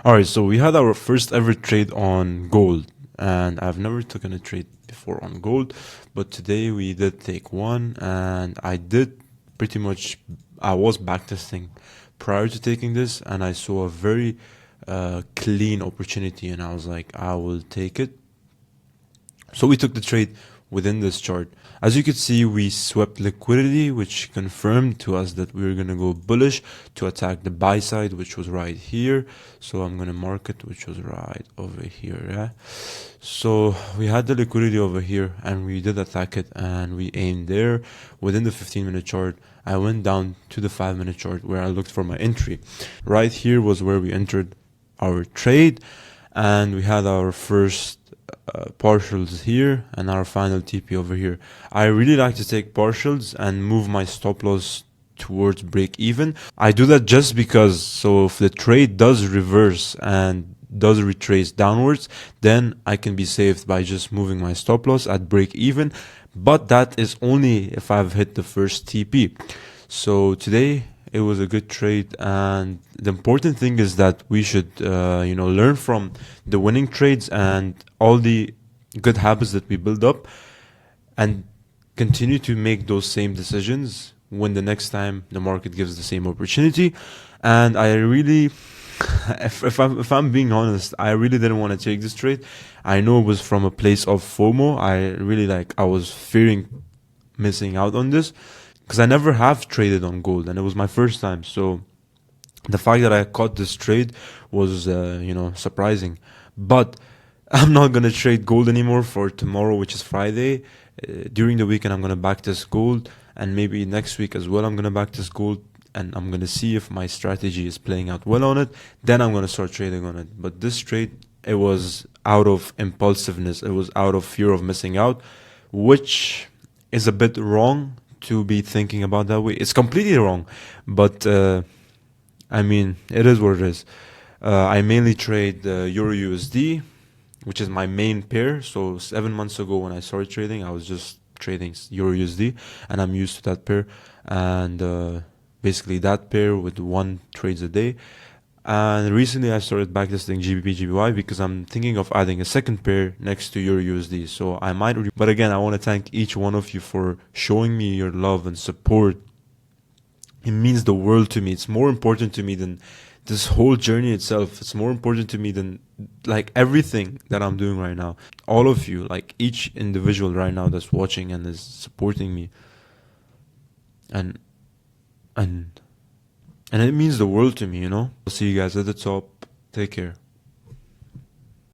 All right, so we had our first ever trade on gold, and I've never taken a trade before on gold, but today we did take one, and I did pretty much. I was backtesting prior to taking this, and I saw a very clean opportunity, and I was like, I will take it. So we took the trade within this chart. As you could see, we swept liquidity, which confirmed to us that we were going to go bullish to attack the buy side, which was right here. So I'm going to mark it, which was right over here. Yeah. So we had the liquidity over here and we did attack it and we aimed there. Within the 15-minute chart, I went down to the 5-minute chart where I looked for my entry. Right here was where we entered our trade, and we had our first partials here and our final TP over here. I really like to take partials and move my stop loss towards break even. I do that just because, so if the trade does reverse and does retrace downwards, then I can be saved by just moving my stop loss at break even. But that is only if I've hit the first TP. So today it was a good trade, and the important thing is that we should learn from the winning trades and all the good habits that we build up, and continue to make those same decisions when the next time the market gives the same opportunity. And I really, if I'm being honest, I really didn't want to take this trade. I know it was from a place of FOMO. I was fearing missing out on this because I never have traded on gold and it was my first time. So the fact that I caught this trade was, surprising. But I'm not gonna trade gold anymore for tomorrow, which is Friday. During the weekend, I'm gonna back this gold, and maybe next week as well. I'm gonna back this gold, and I'm gonna see if my strategy is playing out well on it. Then I'm gonna start trading on it. But this trade, it was out of impulsiveness. It was out of fear of missing out, which is a bit wrong to be thinking about that way. It's completely wrong, but I mean, it is what it is. I mainly trade Euro USD, which is my main pair. So 7 months ago when I started trading, I was just trading Euro USD, and I'm used to that pair. And basically that pair with one trades a day. And recently I started backtesting GBP GBY because I'm thinking of adding a second pair next to Euro USD. So I might, but again, I want to thank each one of you for showing me your love and support. It means the world to me. It's more important to me than this whole journey itself. It's more important to me than like everything that I'm doing right now. All of you, like each individual right now that's watching and is supporting me. And and and it means the world to me, you know? I'll see you guys at the top. Take care.